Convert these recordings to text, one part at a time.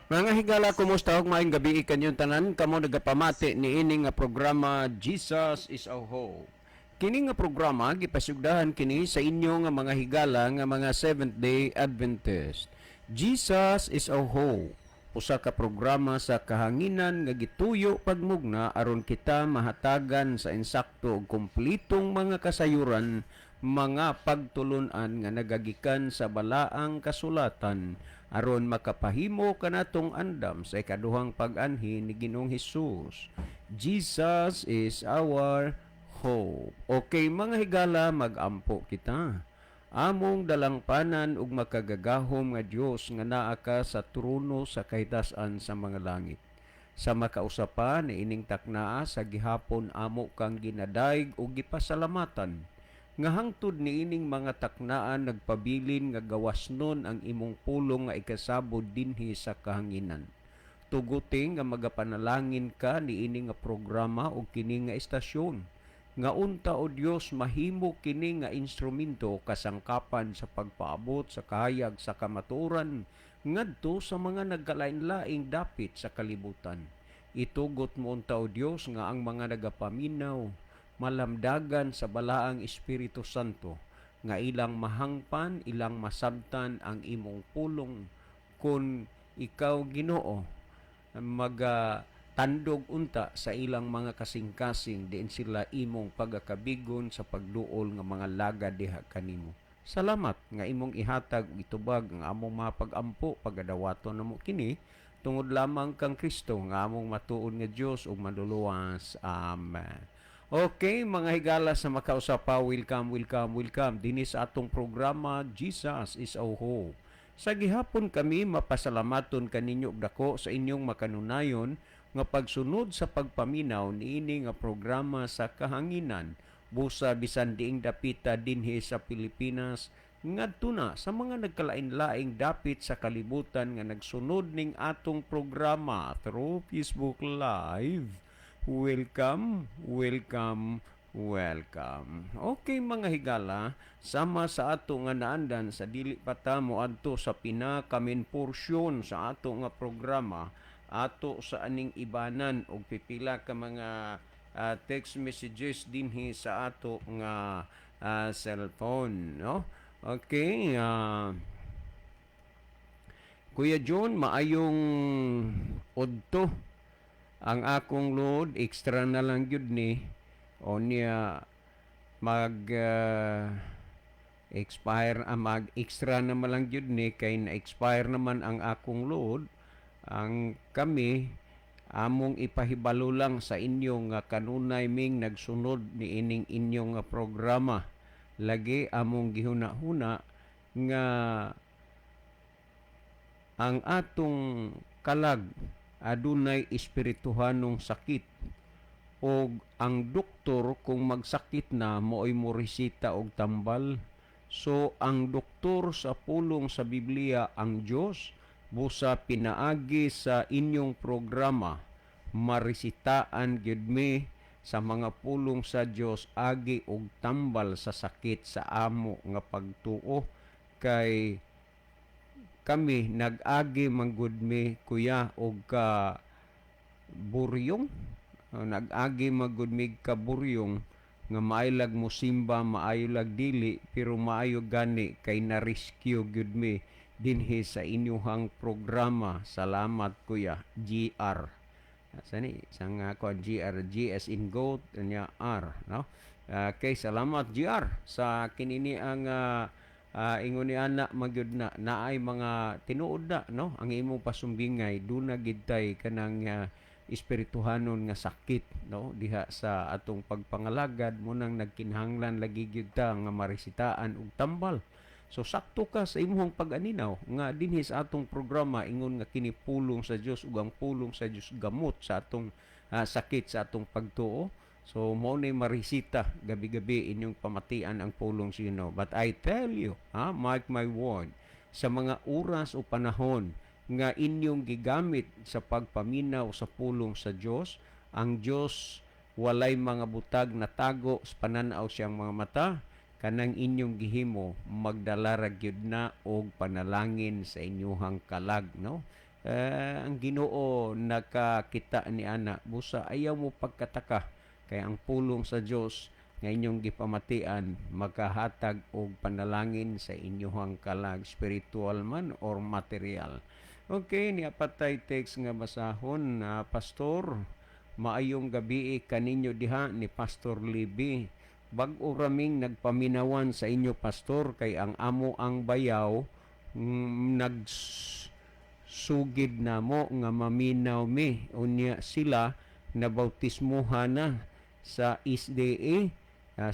Mga higala, kumusta og maayong gabi kanyong tanan? Kamo nagapamati ni ini nga programa Jesus is our hope. Kini nga programa gipasugdahan kini sa inyo nga mga higala nga mga Seventh-day Adventist. Jesus is our hope. Usa ka programa sa kahanginan nga gituyo pagmugna aron kita mahatagan sa insakto ug kumplitong mga kasayuran, mga pagtulunan nga nagagikan sa balaang kasulatan aron makapahimo kanatong andam sa ikaduhang pag-anhi ni Ginoong Hesus. Jesus is our hope. Okay, mga higala, mag-ampo kita. Among dalangpanan ug makagagahom nga Dios nga naa ka sa trono sa kahitasan sa mga langit. Sa makausapan ni ining taknaa sa gihapon amo kang ginadayeg ug gipasalamatan nga hangtod ni ining mga taknaan nagpabilin nga gawasnon ang imong pulong nga ikasabod dinhi sa kahanginan. Tuguting nga magapanalangin ka ni ini nga programa o kini nga estasyon. Nga unta o Dios mahimo kini nga instrumento kasangkapan sa pagpaabot sa kahayag sa kamatuoran ngadto sa mga nagkalain-laing dapit sa kalibutan. Itugot mo unta o Dios nga ang mga nagapaminaw malamdagan sa balaang Espiritu Santo nga ilang mahangpan, ilang masabtan ang imong pulong kun ikaw Ginoo magatandog unta sa ilang mga kasing-kasing diin sila imong pagakabigon sa pagduol nga mga laga diha kanimo. Salamat nga imong ihatag ug itubag ang among mga pag-ampo pagadawaton namo kini tungod lamang kang Kristo nga among matuod nga Dios ug manluluwas. Amen. Okay, mga higala sa makausapaw, welcome dinhi sa atong programa Jesus is our hope. Sa gihapon kami mapasalamaton kaninyo og dako sa inyong makanunayon nga pagsunod sa pagpaminaw niini nga programa sa kahanginan busa bisan diing dapita dinhi sa Pilipinas ngadto na sa mga nagkalain-laing dapit sa kalibutan nga nagsunod ning atong programa through Facebook Live. Welcome. Okay, mga higala, sama sa ato nga naandan sa dili pa ta moadto sa pinakamin porsyon sa ato nga programa, ato sa aning ibanan og pipila ka mga text messages dinhi sa ato nga cellphone, no? Okay, Kuya John, maayong udto ang akong load extra na lang gyud ni o niya mag expire mag extra na lang gyud ni kay na expire naman ang akong load. Ang kami among ipahibalo lang sa inyo nga kanunay ming nagsunod ni ining inyong programa. Lagi among gihuna-huna nga ang atong kalag adunay espirituhanong sakit o ang doktor kung magsakit na mo'y moresita og tambal. So ang doktor sa pulong sa Biblia ang Dios busa pinaagi sa inyong programa maresitaan gyud mi sa mga pulong sa Dios agi og tambal sa sakit sa amo nga pagtuo kay kami nag-agi manggod mi kuya og ka buryong nag-agi manggod mi ka buryong nga maaylag mo simba maayo lag dili pero maayo gani kay na rescue gyud mi dinhi sa inyong programa. Salamat kuya GR. Sani sang ko G as in goat nya R, no? Kay salamat GR sa kinini ang ingon ni ana magyud na naay mga tinuod na, no, ang imong pasumbingay duna gidtay kanang espirituhanon nga sakit, no, diha sa atong pagpangalagad mo nang nagkinahanglan lagi gyud ta nga maresitaan og tambal. So sakto ka sa imong pag-aninaw nga dinhi sa atong programa ingon nga kini pulong sa Dios ug ang pulong sa Dios gamot sa atong sakit sa atong pagtuo. So, mo na marisita gabi-gabi inyong pamatian ang pulong sino. But I tell you, mark my word, sa mga oras o panahon nga inyong gigamit sa pagpaminaw sa pulong sa Dios, ang Dios walay mga butag na tago sa pananaw siyang mga mata, kanang inyong gihimo magdala ra gyud na og panalangin sa inyong kalag, no? ang Ginoo nakakita ni ana busa ayaw mo pagkataka kay ang pulong sa Dios nga inyong gipamatian makahatag og panalangin sa inyong kalag spiritual man or material. Okay, ni apatay text nga basahon na pastor. Maayong gabi kaninyo diha ni Pastor Libby. Bag-o raming nagpaminawan sa inyo pastor kay ang amo ang bayaw nagsugid namo nga maminaw mi unya sila nabautismuhan na sa SDA.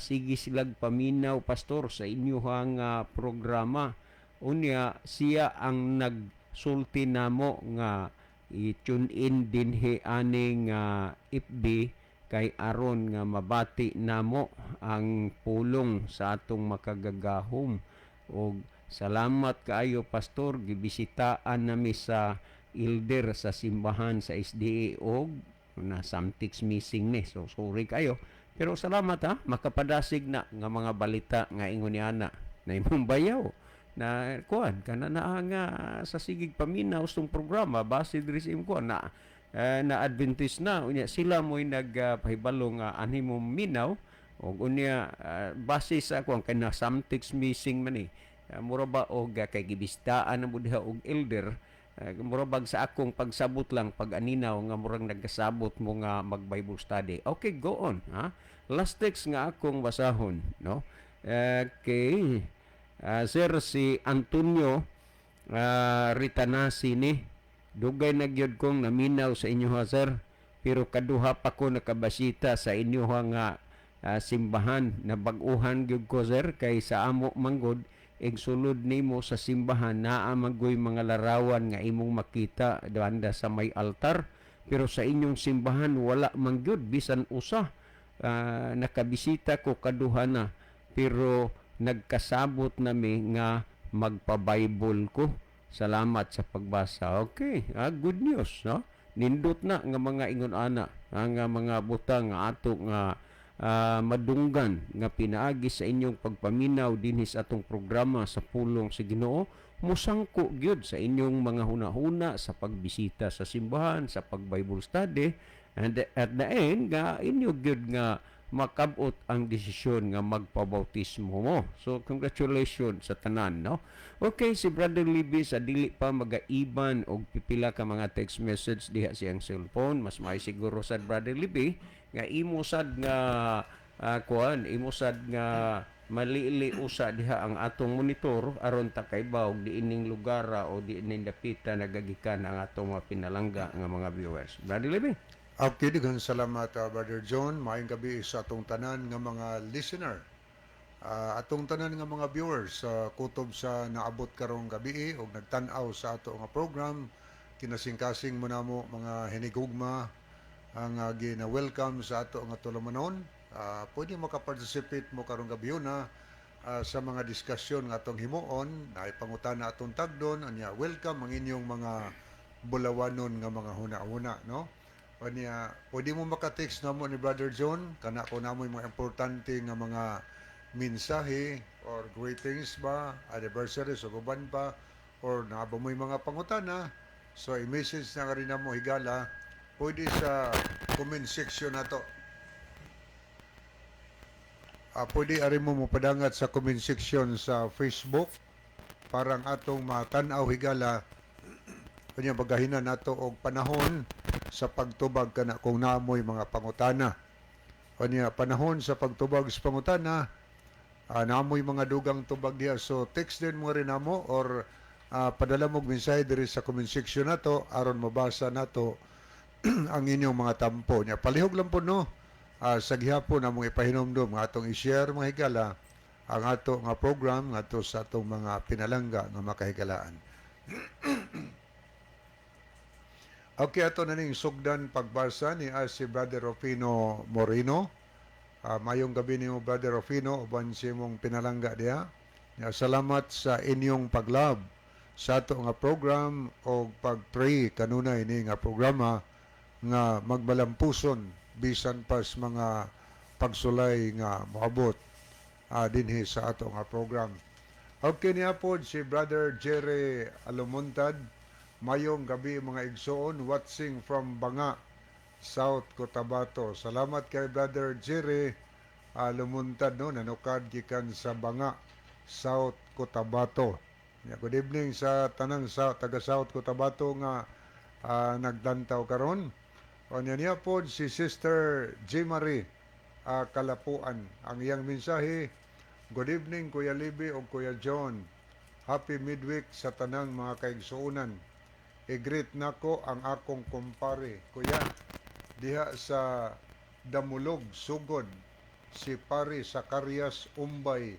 Sige silag paminaw pastor sa inyong programa unya siya ang nagsulti namo nga i-tune in dinhi aning FB kay aron nga mabati namo ang pulong sa atong makagagahom. Og salamat kaayo pastor, gibisitaan nami sa elder sa simbahan sa SDA og na samtix missing ni. So sorry kayo. Pero salamat makapadasig na nga mga balita nga ingon ni ana na imong bayaw na kuan kana na nga sa sigig paminaw stong programa base diri sa kuan na Adventist na unya sila mo'y nagpahibalo nga anhimo minaw og unya base sa kuan kana samtix missing man mura ba og kay gibistaan na diha og elder mura bag sa akong pagsabot lang pag aninaw nga murang nagkasabot mo nga mag Bible study. Okay, go on last text nga akong basahon no. Okay. Sir, si Antonio Ritanasi ni dugay na gyud kong naminaw sa inyo sir, pero kaduha pa ko nakabasita sa inyo nga simbahan na bag-uhan gyud ko sir kay sa amo manggod igsulod nimo sa simbahan naa magoy mga larawan nga imong makita banda sa may altar, pero sa inyong simbahan wala man gyud bisan usa. Nakabisita ko kaduha na pero nagkasabot nami nga magpa-Bible ko. Salamat sa pagbasa. Okay, good news, no? Nindot na nga mga ingon ana, nga mga butang nga ato nga madunggan nga pinaagi sa inyong pagpaminaw dinhi sa atong programa sa pulong sa Ginoo. Musangko gyud sa inyong mga hunahuna sa pagbisita sa simbahan, sa pag-Bible study, and at the end nga inyo gyud nga makabot ang desisyon nga magpabautismo mo. So, congratulations sa tanan, no? Okay, si Brother Libby sa dili pa magaiban og pipila ka mga text message diha siyang cellphone. Mas may siguro sa Brother Libby nga imo sad nga imo sad nga malili usa diha ang atong monitor aron ta kaibaw di ining lugar o di ining dapita nagagikan ang atong mga pinalangga nga mga viewers. Brother Libby. Okay, daghang salamat Brother John. Maayong gabi sa atong tanan nga mga listener. Atong tanan nga mga viewers kutob sa naabot karong gabi og nagtan-aw sa ato nga program. Kinasing-kasing mo namo mga hinigugma ang gina-welcome sa ato nga tulumanon. Pwede mo ka-participate mo karong gabi na sa mga diskusyon nga atong himuon, na ipangutana atong tagdon, anya welcome ang inyong mga bulawanon nga mga huna-huna, no? Kanya, pwede mo makatext na mo ni Brother John, kana ko na mo yung mga importante nga mga mensahe or greetings ba, anniversary, so guban pa, or naaba mo yung mga pangutana, so i-message na rin na mo higala, pwede sa comment section na to. Pwede rin mo padangat sa comment section sa Facebook, parang atong matanaw higala, kanya bagahinan nato og panahon sa pagtubag kana kung naamoy mga pangutana. Kanya panahon sa pagtubag sa pangutana, naamoy mga dugang tubag diha. So text din mo rin namo or padala mo mensahe diri sa comment section nato aron mabasa nato ang inyong mga tampo nya. Palihog lang po no. Sa gihapon namong ipahinomdom nga atong i-share mga higala ang ato nga program ngadto sa atong mga pinalangga nga makahigalaan. Okay, ato na ning sugdan pagbasa ni si Brother Rufino Moreno. Mayong gabi ni mo Brother Rufino, uban si mong pinalangga diha. Salamat sa inyong paglab sa ato nga program o pag-pray kanunay ni nga programa nga magbalampuson bisan pas mga pagsulay nga moabot dinhi sa ato nga program. Okay niya po si Brother Jerry Alumontad. Mayong gabi mga igsoon, watching from Banga, South Cotabato. Salamat kay Brother Jerry Lumuntad, no, nanukad gikan sa Banga, South Cotabato. Good evening sa tanang sa taga South Cotabato nga nagdantaw karon. O niya po si Sister J. Marie Kalapuan. Ang iyang mensahe, good evening Kuya Libby o Kuya John. Happy midweek sa tanang mga kaigsuunan. I-greet nako ang akong kumpare, Kuya, diha sa Damulog, Sugod, si Pari Zacarias Umbay,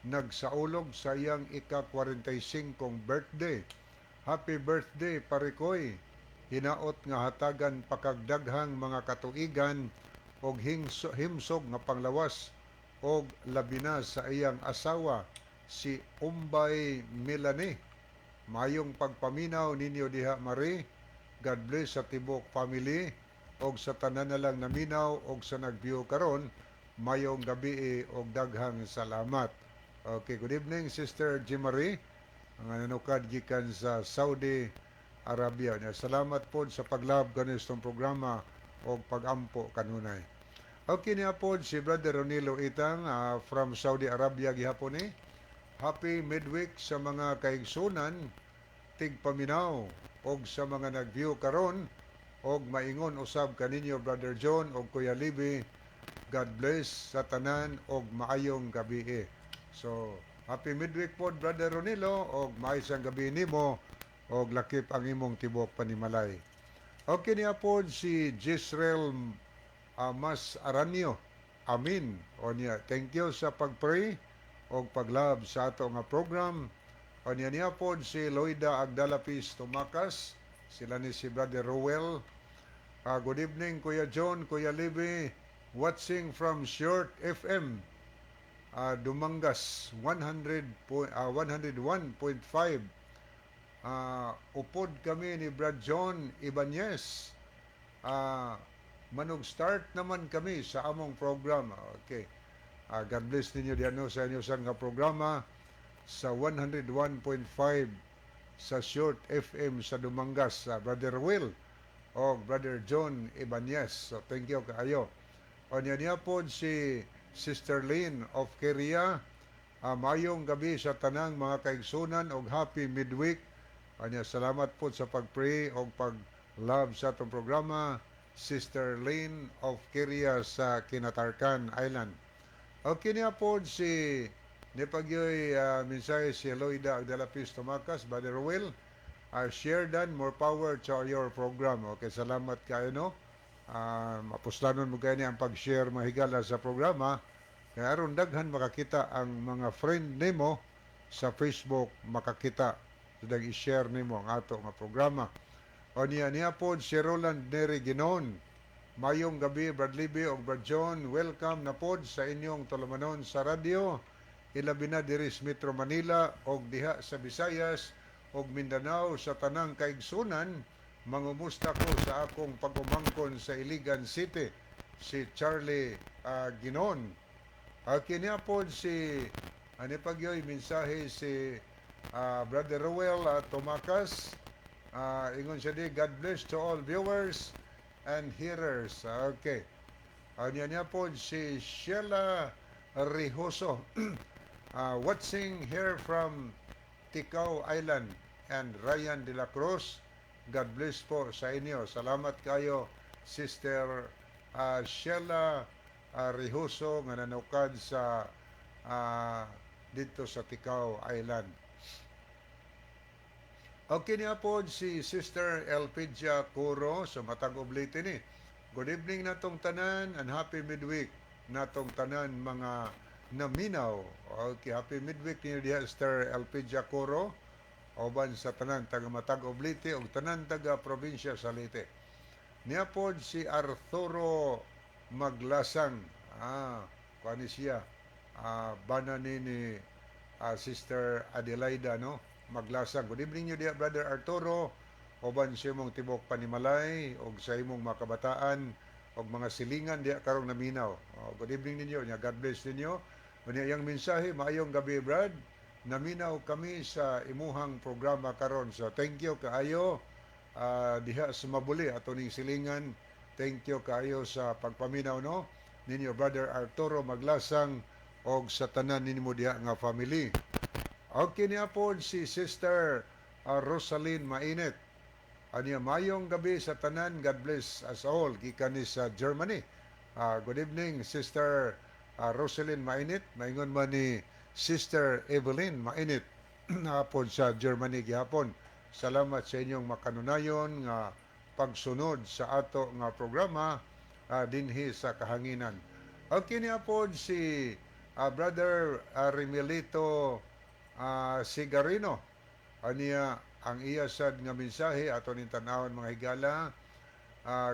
nagsaulog sa iyang ika-45 birthday. Happy birthday, Parikoy! Hinaot nga hatagan pakagdaghang mga katuigan og himsog nga panglawas og labi na sa iyang asawa si Umbay Melanie. Mayong pagpaminaw ninyo diha Marie. God bless sa tibok family og sa tanan na lang naminaw og sa nagview karon. Mayong gabi og daghang salamat. Okay, good evening Sister J. Marie. Ang nanukad gikan sa Saudi Arabia. Salamat po sa paglab kanistong programa o pagampo kanunay. Okay niya po si Brother Ronilo Itang from Saudi Arabia gihapon ni. Happy midweek sa mga kaigsunan, tigpaminaw og sa mga nagview karon og maingon usab kaninyo Brother John og Kuya Libby. God bless sa tanan og maayong gabi. So, happy midweek po Brother Ronilo og maayong gabi nimo og lakip ang imong tibok panimalay. Okay niya po si Jisrael Mas Aranyo. Amin. O niya, thank you sa pagpray o paglab sa ato nga program. O niya po si Loida Agdalapis Tumakas. Sila ni si Brother Rowell. Good evening Kuya John, Kuya Libby. Watching from Short FM. Dumangas 101.5. Upod kami ni Brad John Ibanez. Manog start naman kami sa among programa. Okay. God bless ninyo diyan sa inyo sa nga programa sa 101.5 sa Short FM sa Dumangas. Brother Will o Brother John Ibanez. So thank you kaayo. O niya po si Sister Lynn of Keria. Mayong gabi sa tanang mga kaigsunan og happy midweek. Anya, salamat po sa pag-pray o pag-love sa itong programa, Sister Lynn of Kiria sa Kinatarkan Island. Okay niya po si Nipagyoy mensahe si Loida Agdalapis Tumakas, Brother Will. Share dan, more power to your program. Okay, salamat kayo, no? Mapuslanon mo kayo niya ang pag-share mahigala sa programa. Kaya aron daghan makakita ang mga friend nimo sa Facebook, makakita dag i-share nimo ang ato nga programa. O niya po si Roland Neri Ginon. Mayong gabi Brad Libby o Brad John. Welcome na pod sa inyong tulumanon sa radyo. Ilabi na diri sa Metro Manila o diha sa Visayas o Mindanao sa tanang kaigsunan. Mangumusta ko sa akong pagumangkon sa Iligan City, si Charlie Ginon. Kiniya po si Anipagyoy mensahe si Brother Rowell Tumakas. Ingon siya di, God bless to all viewers and hearers. Okay. Niya po si Sheila Rijoso. Watching here from Ticao Island and Ryan de la Cruz. God bless po sa inyo. Salamat kayo, Sister Sheila Rijoso nga nanukad sa dito sa Ticao Island. Okay niya po si Sister Elpidia Curo sa Matag Oblite ni. Good evening natong tanan and happy midweek natong tanan mga naminaw. Okay, happy midweek niyo diha Sister Elpidia Curo. Oban sa tanan taga Matag Oblite ug tanan taga probinsya sa Leyte. Niya po si Arturo Maglasang. Kuani siya. Bana ni Sister Adelaida, no? Maglasang. Good evening nyo diya, Brother Arturo. Oban sa imong tibok panimalay o sa imong makabataan o mga silingan diya karong naminaw. Good evening ninyo. God bless ninyo. Unya yang mensahe, maayong gabi, Brad. naminaw kami sa imuhang programa karon. So thank you kaayo diha sa mabuli ato ning silingan. Thank you kaayo sa pagpaminaw no ninyo Brother Arturo Maglasang og sa tanan ninyo diha nga family. Okay niya po si Sister Rosaline Mainit. Anya mayong gabi sa tanan. God bless us all. Gikan ni sa Germany. Good evening, Sister Rosaline Mainit. Maingon man ni Sister Evelyn Mainit hapon sa Germany gihapon. Salamat sa inyong makanunayon nga pagsunod sa ato nga programa dinhi sa kahanginan. Okay niya po si Brother Remilito Sigarino. Aniya ang iya sad nga mensahe ato ning tan-awon mga higala.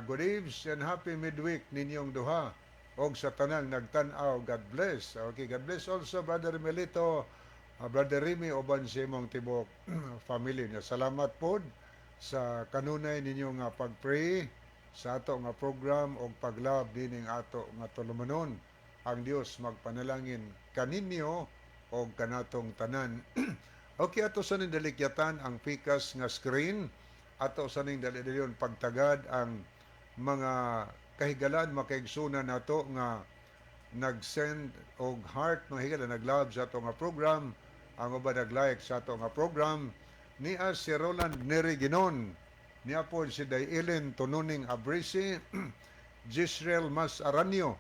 Good eves and happy midweek ninyong duha og sa tanang nagtan-aw. God bless. Okay, God bless also Brother Melito, Brother Remy uban sa imong tibok family niya. Salamat pod sa kanunay ninyo nga pagpray sa ato nga program og paglab dining ato nga tulumanon. Ang Dios magpanalangin kaninyo og kanatong tanan. Okay, ato sa ning dalikyatan ang pikas nga screen. Ato sa ning dalidyon pagtagad ang mga kahigalan makaigsunan nato nga nag-send og heart mga higala nag-love sa ato nga program. Ang uban nag-like sa ato nga program niya si Roland Neriginon, niya po si Dayelen Tununing Abrisi, Gisrael Mas Aranyo,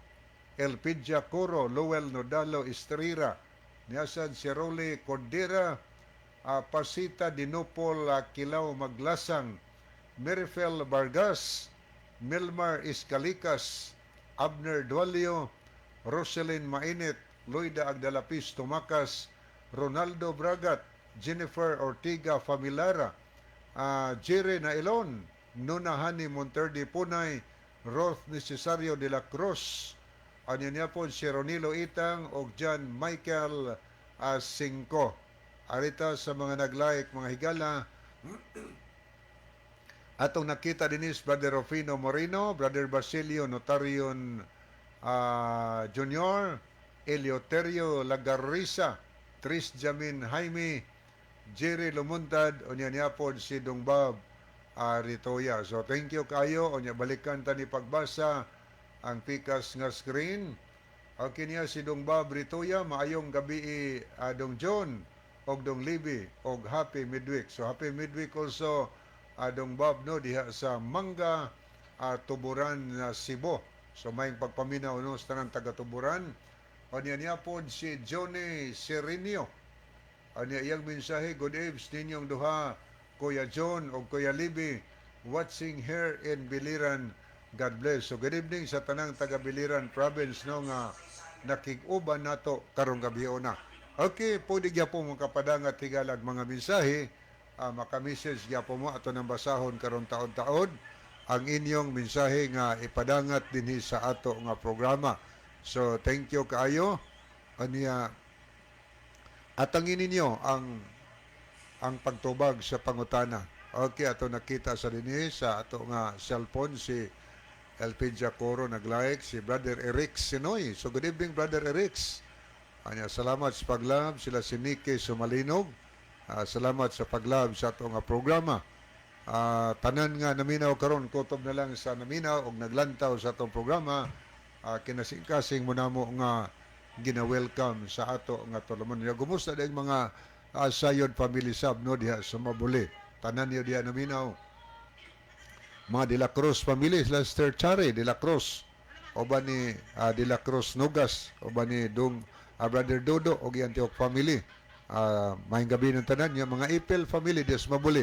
Elpidia Coro, Lowell Nodalo Estrira, niya sad si Rolly Cordera, Pasita Dinopol Kilaw Maglasang, Merifel Vargas, Milmar Iscalikas, Abner Dualio, Roselyn Mainit, Loida Agdalapis Tumakas, Ronaldo Bragat, Jennifer Ortiga Familara, Jere Nailon, Nunahani Monterde Punay, Roth Necesario de la Cruz, ano niya po si Ronilo Itang o John Michael Cinco. Arita sa mga nag-like, mga higala, atong nakita dinis Brother Rufino Moreno, Brother Basilio Notarion Junior, Eleuterio Lagarrisa, Tris Jamin Jaime, Jerry Lumuntad, onya niya po si Dongbab Ritoya. So thank you kayo, onya balikan ta ni pagbasa ang pikas nga screen. Okay niya si Dongbab Ritoya, maayong gabi Dong John, og Dong Libby, og happy midweek. So happy midweek also Dong Bob no diha sa Mangga Tuburan Cebu. So may pagpaminaw no sa tanang taga Tuburan. O niya po si Johnny Serenio. O niya iyang mensahe, good eves ninyong duha, Kuya John o Kuya Libby, watching here in Biliran. God bless. So good evening sa tanang taga Biliran province no nga nakig-uban nato karong gabi na. Okay, pwede po mong kapadangat higalag mga mensahe, maka-message po mo ato ng basahon karong taon-taon ang inyong mensahe nga ipadangat dinhi sa ato nga programa. So, thank you kaayo. Aniya, atangin ninyo ang pagtubag sa pangutana. Okay, ato nakita sa dinhi sa ato nga cellphone si Elpidia Coro nag-like, si Brother Eric Sinoy. So, good evening, Brother Eric. Anya, salamat sa paglab. Sila si Nike Sumalinog. Salamat sa paglab sa ato nga programa. Tanan nga naminaw karon kutob na lang sa naminaw og naglantaw sa atong programa. Kinasing-kasing mo na mo nga gina-welcome sa ato nga tuluman. Gumusta din mga Sayod family sab no diha sa Mabuli. Tanan niyo diha naminaw. Mga De La Cruz family, Lester Chare De La Cruz. Oba ni De La Cruz Nugas, oba ni Brother Dodo og Antioch family. Maayong gabi ng tanan yung mga Ipil family des Mabuli.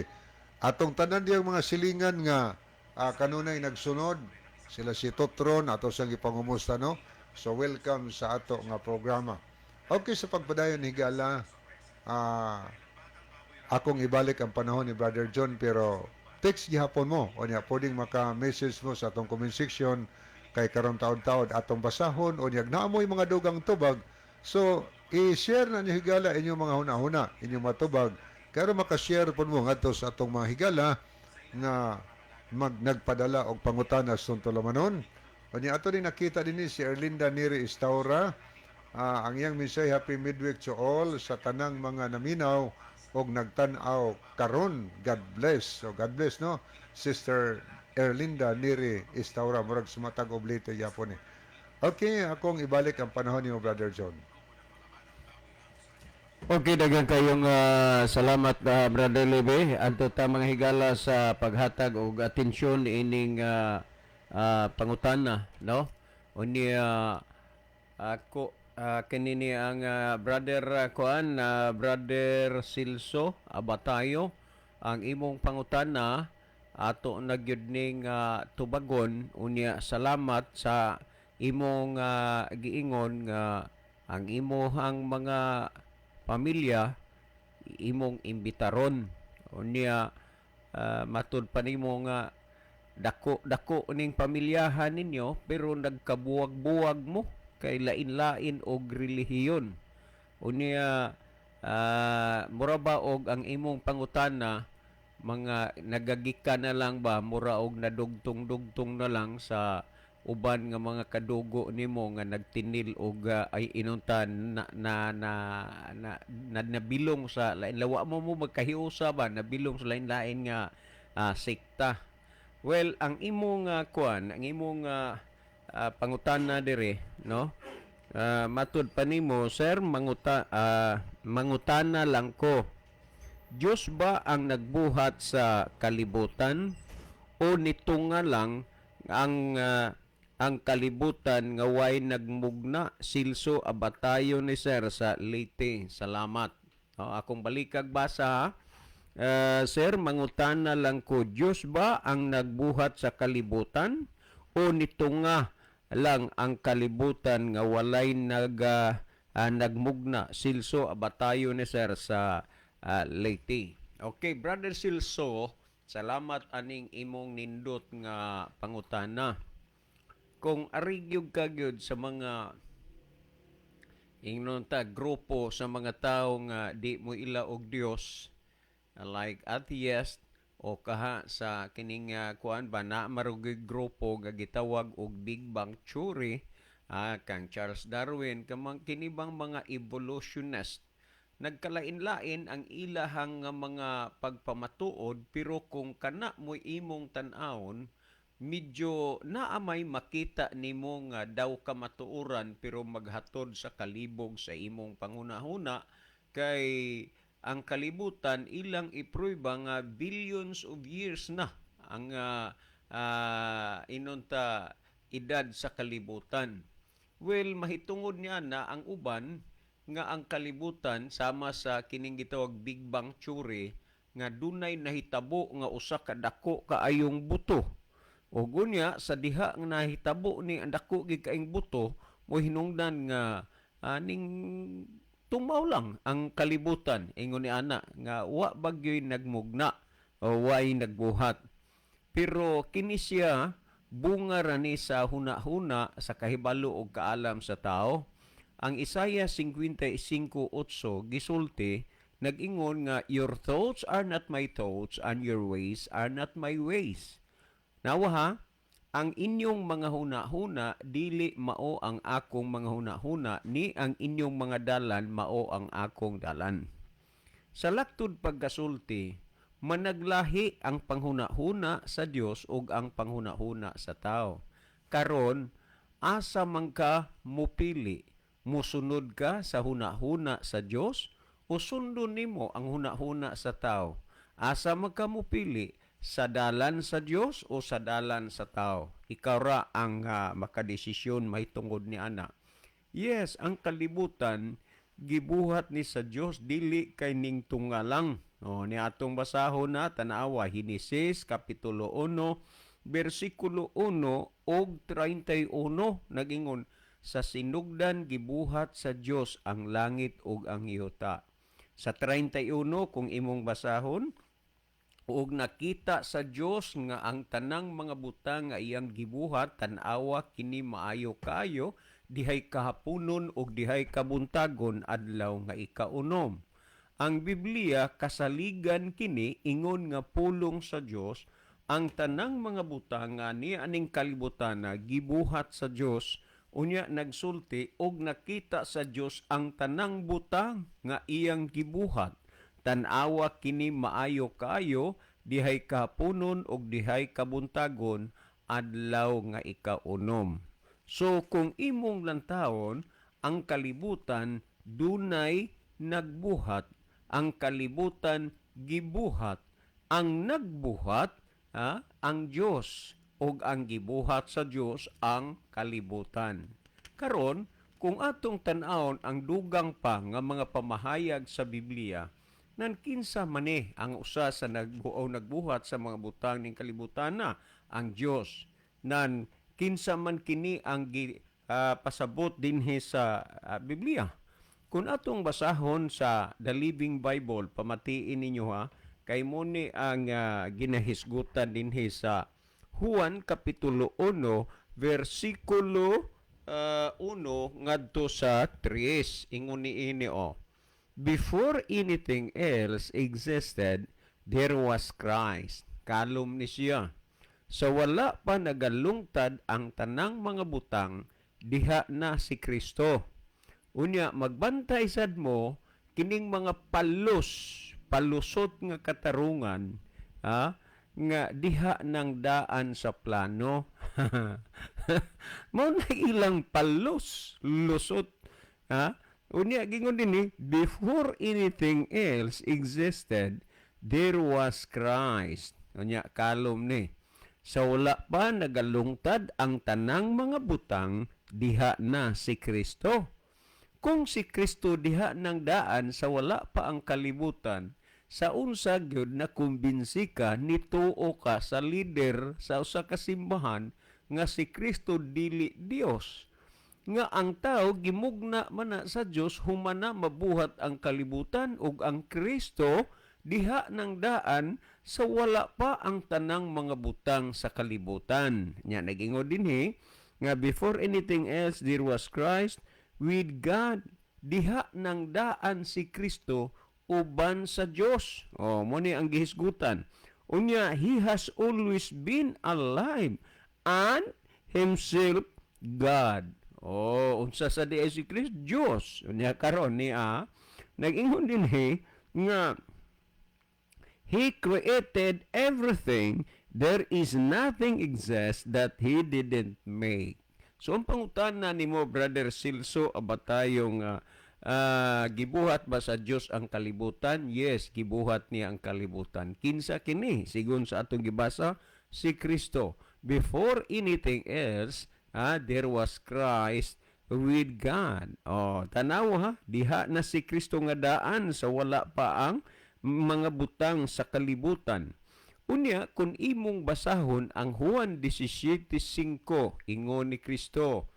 Atong tanan yung mga silingan nga kanunay nagsunod, sila si Totron ato sang ipangumusta no. So welcome sa ato nga programa. Okay, sa pagpadayon higala, akong ibalik ang panahon ni Brother John pero text gihapon mo o niya pwedeng maka-message mo sa atong comment section kay karong taon-taon atong basahon o niya naamoy mga dugang tubag. So i-share na niyo higala inyong mga huna-huna, inyong matubag. Kaya makashare po mo nga sa atong mga higala na nagpadala og pangutana sa tulumanon. O niya ato ni nakita din si Erlinda Neri Istaura, ang iyang mensahe, happy midweek to all sa tanang mga naminaw og nagtan-aw karon. God bless. So God bless, no? Sister Erlinda Neri Istaura, murag sumatag oblito yapon eh. Okay, akong ibalik ang panahon ni Brother John. Okay, daghang kayong salamat Brother Lebe adto ta mga higala sa paghatag og atensyon ining pangutana, no? Unya ako kanini ang brother kuan brother Silso Abatayo ang imong pangutana ato nagyud ning tubagon. Unya salamat sa imong giingon nga ang imong mga pamilya imong imbitaron. Unya matud pa nimo nga dako ning pamilyahan ninyo pero nagkabuwag-buwag mo kay lain-lain og relihiyon. Unya mura ba og ang imong pangutana mga nagagika na lang ba mura og nadugtong-dugtong na lang sa uban nga mga kadugo nimo nga nagtinil og ay inuntan na nabilong sa lain lawa mo magkahiusa ba nabilong sa lain-lain nga sekta. Well, ang imong kuan, ang imong pangutana dire, no? Matud pa nimo, sir, mangutana lang ko. Diyos ba ang nagbuhat sa kalibutan o nito nga lang ang kalibutan nga way nagmugna? Silso Abatayo ni sir sa Leyte. Salamat. Akong balikag basa ha. Sir, mangutana lang ko, Diyos ba ang nagbuhat sa kalibutan o nito nga lang ang kalibutan nga walay nagmugna? Silso Abatayo ni sir sa Leyte. Okay, Brother Silso, salamat aning imong nindot nga pangutana. Kung arigyog kagyod sa mga ingnon ta grupo sa mga tawo nga di mo ila og Dios, like atheist o kaha sa kining kuan ba na marugig grupo nga gitawag og Big Bang Theory, kang Charles Darwin, kamang kinibang mga evolutionist, nagkalain-lain ang ilahang nga mga pagpamatuod, pero kung kana mo imong tan-awon, medyo naamay makita nimo nga daw ka matuoran pero maghatod sa kalibog sa imong pangunahuna kay ang kalibutan ilang ipruiba nga billions of years na ang inunta edad sa kalibutan. Well, mahitungod niya na ang uban nga ang kalibutan sama sa kining gitawag Big Bang Theory nga dunay nahitabo nga usa ka dako kaayong buto. O gunya sa diha nga nahitabo ni ang dako gid kaayong buto mo hinungdan nga aning tumaw lang ang kalibutan, ingon ni ana nga wa bagyoy nagmugna o way nagbuhat. Pero kini siya bunga ra ni sa hunahuna sa kahibalo og kaalam sa tao. Ang Isaiah 55:8 gisulti nag-ingon nga your thoughts are not my thoughts and your ways are not my ways. Nawa ha, ang inyong mga huna-huna dili mao ang akong mga huna-huna, ni ang inyong mga dalan mao ang akong dalan. Sa laktod pagkasulti, managlahi ang panghuna-huna sa Dios ug ang panghuna-huna sa tao. Karon, asa man ka mupili? Musunod ka sa huna-huna sa Dios o sundon nimo ang huna-huna sa tao? Asa man ka mupili? Sa dalan sa Dios o sa dalan sa tao? Ikaw ra ang makadesisyon mahitungod ni ana. Yes, ang kalibutan gibuhat ni sa Dios, dili kay ning tungalang. Ni atong basahon na tanawa Henesis kapitulo 1 bersikulo 1 og 31 nagingon, sa sinugdan gibuhat sa Dios ang langit ug ang yuta. Sa 31 kung imong basahon, ug nakita sa Dios nga ang tanang mga butang nga iyang gibuhat tan-awa kini maayo kayo, dihay kahaponon ug dihay kabuntagon adlaw nga ikaunom. Ang Biblia kasaligan kini ingon nga pulong sa Dios ang tanang mga butang nga ni aning kalibutan na gibuhat sa Dios Unya nagsulti og nakita sa Dios ang tanang butang nga iyang gibuhat. Tan-awa kini maayo kaayo dihay kapunon og dihay kabuntagon adlaw nga ikaunom. So kung imong lantawon ang kalibutan dunay nagbuhat, ang kalibutan gibuhat, ang nagbuhat ang Dios ug ang gibuhat sa Dios ang kalibutan. Karon, kung atong tan-awon ang dugang pa nga mga pamahayag sa Biblia, nan kinsa maneh ang usa sa nagbuhat sa mga butang ning kalibutan na ang Dios. Nan kinsa man kini ang pasabot dinhi sa Biblia. Kung atong basahon sa The Living Bible, pamatiin ninyo kay mo ni ang ginahisgutan dinhi sa Juan Kapitulo 1, versikulo 1 ngadto sa 3. Ingon niini Before anything else existed, there was Christ. Kalom ni siya. Sa wala pa nagalungtad ang tanang mga butang, diha na si Kristo. Unya, magbantay sad mo, kining mga palusot nga katarungan, nga diha ng daan sa plano. Mao na ilang lusot. Unya, gingon din before anything else existed, there was Christ. Unya, kalom ni. Sa wala pa nagalungtad ang tanang mga butang, diha na si Kristo. Kung si Kristo diha ng daan sa wala pa ang kalibutan, sa unsa gyud na kumbinsi ka nituo ka sa leader sa usa ka simbahan nga si Kristo dili Dios, nga ang tao gimugna man na sa Dios humana mabuhat ang kalibutan ug ang Kristo diha ng daan sa wala pa ang tanang mga butang sa kalibutan. Nya nagingon dinhi nga before anything else there was Christ with God. Diha ng daan si Kristo uban sa Dios. Mo ni ang gihisgutan. Unya, He has always been alive and Himself God. Unsa sa di si Kristo? Dios. Unya karon niya, nag-ingon din nga He created everything. There is nothing exists that He didn't make. So, ang pangutan na ni mo, Brother Silso, abatayong gibuhat ba sa Diyos ang kalibutan? Yes, gibuhat niya ang kalibutan. Kinsa kini, sigun sa atong gibasa, si Kristo. Before anything else, there was Christ with God. Tanaw diha na si Kristo nga daan sa wala pa ang mga butang sa kalibutan. Unya, kung imong basahon ang Juan 17:5, ingon ni Kristo,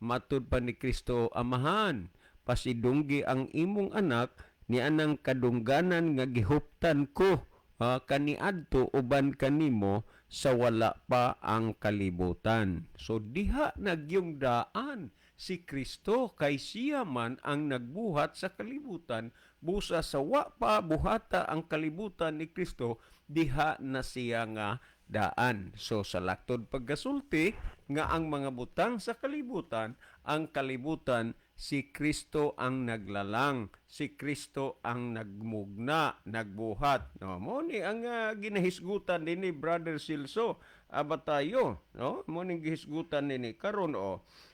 matud pa ni Kristo, Amahan, pasidunggi ang imong anak, ni anang kadungganan nga gihuptan ko, kaniadto uban kanimo sa wala pa ang kalibutan. So, diha nagyong daan si Kristo kay siya man ang nagbuhat sa kalibutan, busa sa wa pa buhata ang kalibutan ni Kristo, diha na siya nga daan. So sa laktod pagkasulti nga ang mga butang sa kalibutan, ang kalibutan si Kristo ang naglalang, si Kristo ang nagmugna, nagbuhat. Mo ni ang ginahisgutan din ni Brother Silso abatayo, mo ning gihisgutan ni karon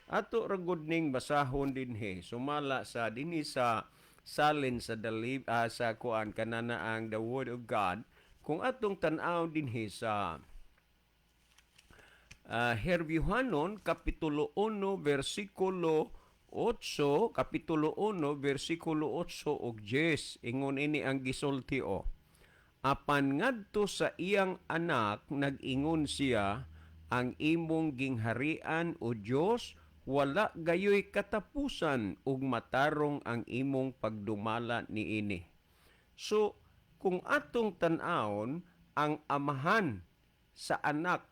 ato ragud ning basahon dinhi sumala sa dinhi sa salin sa sa kuan kanana ang the Word of God. Kung atong tan-aw dinhi sa Herbiuhanon Kapitulo 1 versikulo 8, Kapitulo 1 versikulo 8 ug 10, ingon ini ang gisulti Apan ngadto sa iyang anak nag-ingon siya, ang imong gingharian o Dios wala gayoy katapusan ug matarong ang imong pagdumala niini. So kung atong tan-awon ang amahan sa anak,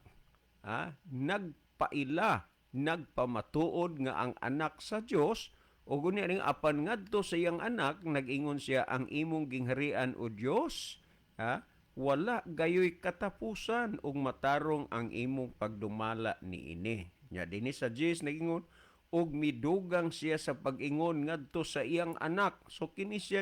nagpaila, nagpamatuod nga ang anak sa Dios, o guni ring apan ngadto sa iyang anak nag-ingon siya, ang imong gingharian o Dios, wala gayoy katapusan ug matarong ang imong pagdumala niini. Nya dinhi sa 10 nagingon, og midugang siya sa pag-ingon ngadto sa iyang anak. So kini siya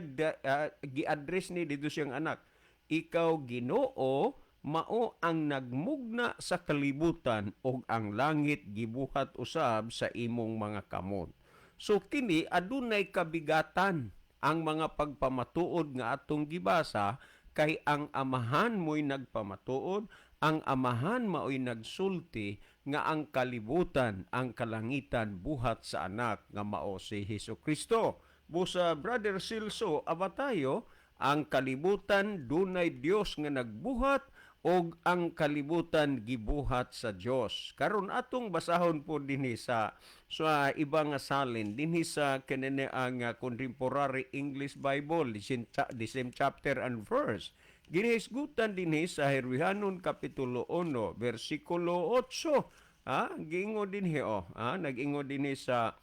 gi-address ni dito siyang anak. Ikaw Ginoo mao ang nagmugna sa kalibutan ug ang langit gibuhat usab sa imong mga kamot. So kini adunay kabigatan ang mga pagpamatuod nga atong gibasa kay ang amahan mo'y nagpamatuod, ang amahan mao'y nagsulti nga ang kalibutan, ang kalangitan buhat sa anak nga mao si Hesukristo. Busa Brother Silso abatayo, ang kalibutan dunay Dios nga nagbuhat og ang kalibutan gibuhat sa Dios. Karon atong basahon po dinhi sa ibang nga salin dinhi sa kanene ang Contemporary English Bible, the same chapter and verse. Ginahisgutan dinhi sa Herwihanon Kapitulo 1, versikulo 8. Giingo dinhi nag-ingo dinhi sa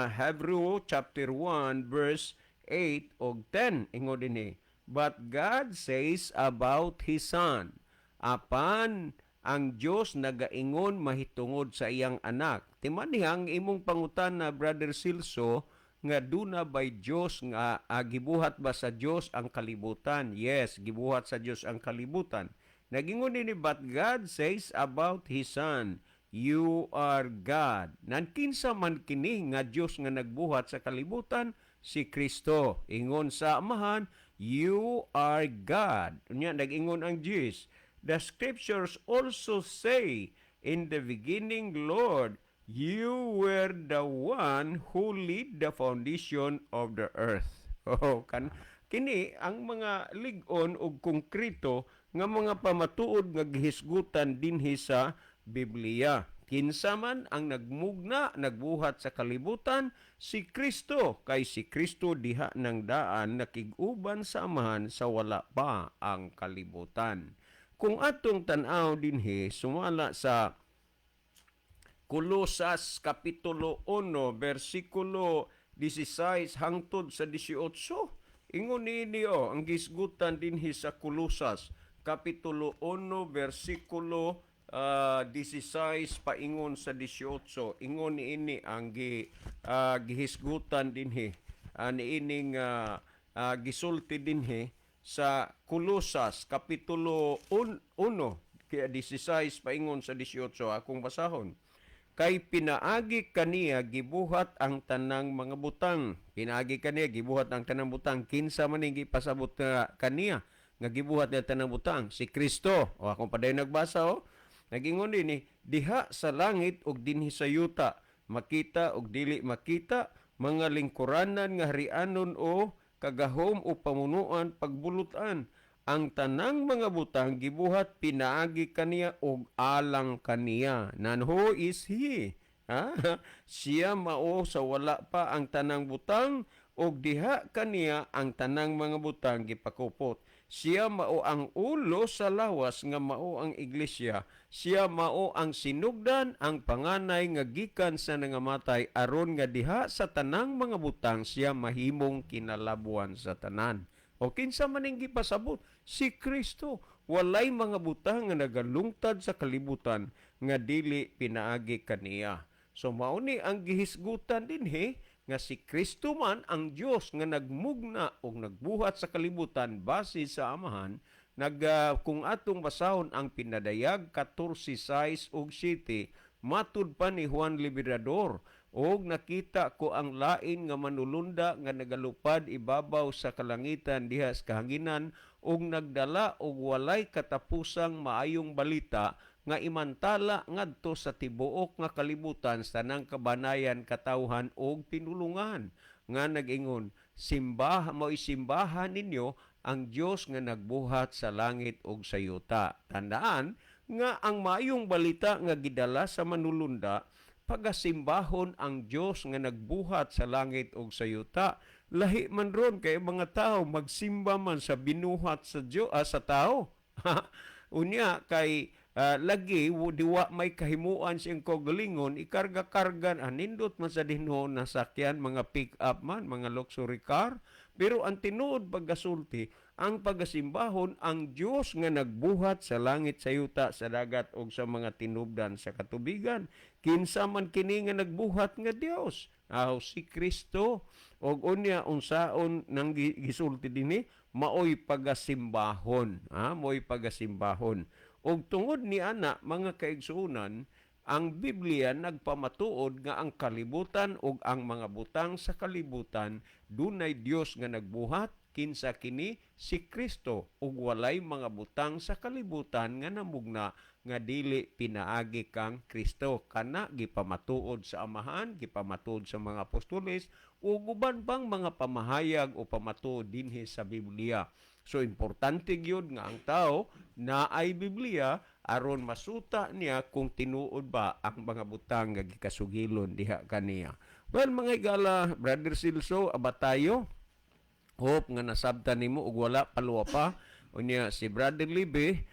Hebrew chapter 1 verse 8 og 10. Ingo dinhi, but God says about His Son, apan ang Dios nagaingon mahitungod sa iyang anak. Timanihang imong pangutan na Brother Silso, nga duna by Dios nga gibuhat ba sa Dios ang kalibutan? Yes, gibuhat sa Dios ang kalibutan. Nagingon ni but God says about His Son, you are God. Nankinsa man kini nga Dios nga nagbuhat sa kalibutan? Si Kristo. Ingon sa amahan, you are God. Unya nag-ingon ang Diyos. The scriptures also say, in the beginning, Lord, you were the one who laid the foundation of the earth. Kini ang mga lig-on og konkreto nga mga pamatuod nga gihisgutan dinhi sa Biblia. Kinsa man ang nagmugna, nagbuhat sa kalibutan, si Kristo. Kay si Kristo diha ng daan nakig-uban sa amahan sa wala pa ang kalibutan. Kung atong tan-aw dinhi, sumala sa Kolosas Kapitulo 1, versikulo 16 hangtod sa 18. Ingon niyo ang gisgutan dinhi sa Kolosas Kapitulo 1, versikulo 16 paingon sa 18. Ingon niini ang gihisgutan dinhi. Niining gisulti dinhi sa Kolosas Kapitulo 1, kaya 16 paingon sa 18. Akong basahon. Kay pinaagi kaniya gibuhat ang tanang mga butang. Pinaagi kaniya gibuhat ang tanang butang. Kinsa man ning gipasabot kaniya nga gibuhat ang tanang butang? Si Kristo. O akong paday nagbasa Nagingon din diha sa langit ug dinhi sa yuta, makita ug dili makita, mga lingkuranan nga harianon o kagahom o pamunuan pagbulutan. Ang tanang mga butang gibuhat pinaagi kaniya og alang kaniya. Nan who is He? Siya mao sa wala pa ang tanang butang og diha kaniya ang tanang mga butang gipakupot. Siya mao ang ulo sa lawas nga mao ang iglesia. Siya mao ang sinugdan, ang panganay nga gikan sa nangamatay aron nga diha sa tanang mga butang siya mahimong kinalabuan sa tanan. O kinsa man ning gipasabot? Si Kristo. Walay mga butang nga nagalungtad sa kalibutan nga dili pinaagi kaniya. So mao ni ang gihisgutan dinhi nga si Kristo man ang Dios nga nagmugna o nagbuhat sa kalibutan base sa amahan. Kung atong basahon ang pinadayag 14:6 ug 7, matud pa ni Juan Liberador, og nakita ko ang lain nga manulunda nga nagalupad ibabaw sa kalangitan diha sa kahanginan og nagdala og walay katapusang maayong balita nga imantala ngadto sa tibuok nga kalibutan sa tanang kabanayan, katawhan og pinulungan nga nag-ingon, mo'y simbahan ninyo ang Dios nga nagbuhat sa langit ug sa yuta. Tandaan nga ang maayong balita nga gidala sa manulunda pagasimbahon ang Dios nga nagbuhat sa langit ug sa yuta. Lahi man ron kay mga tao magsimba man sa binuhat sa Dios sa tao. Unya kay lagi diwa may kahimuan siyang kaugalingon, ikarga-kargan nindot man sa dinho nasakyan, mga pick up man, mga luxury car. Pero ang tinuod pagkasulti, ang pagasimbahon ang Dios nga nagbuhat sa langit, sa yuta, sa dagat ug sa mga tinubdan sa katubigan. Kinsa man kini nga nagbuhat nga Dios? Si Kristo. Og unya unsaon nang gisulti dinhi? Maoy pagasimbahon. Maoy pagasimbahon. Og tungod ni ana mga kaigsuonan, ang Biblia nagpamatuod nga ang kalibutan ug ang mga butang sa kalibutan dunay Dios nga nagbuhat, kinsa kini si Kristo, ug walay mga butang sa kalibutan nga namugna nga dili pinaagi kang Kristo. Kana gipamatuod sa amahan, gipamatuod sa mga apostoles ug uban pang mga pamahayag o pamatuod dinhi sa Biblia. So importante gyud nga ang tao na ay Biblia aron masuta niya kung tinuod ba ang mga butang nga gikasugilon diha kaniya. Well, mga igala, Brother Silso, abatayo. Hope nga nasabtan nimo ug wala paluwa pa. Unya si Brother Libby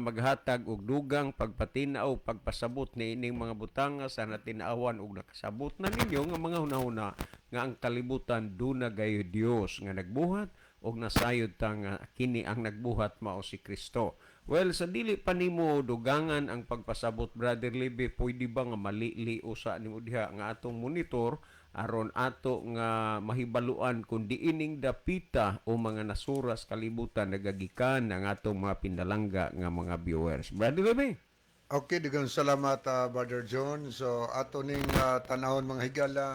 maghatag og dugang pagpatinaw, pagpasabot ni ining mga butang sa natinaawan ug nakasabot na ninyo nga mga hunahuna nga ang kalibutan duna gayo Dios nga nagbuhat og nasayod ta nga kini ang nagbuhat mao si Kristo. Well, sa dili pa nimo dugangan ang pagpasabot, Brother Libby, pwede ba nga malili usa nimo diha nga atong monitor aron ato nga mahibaluan kung diining dapita o mga nasuras kalibutan nagagikan ang atong mga pindalangga nga mga viewers. Brother Libby? Okay, digang salamat, Brother John. So, ato ning tanahon mga higala,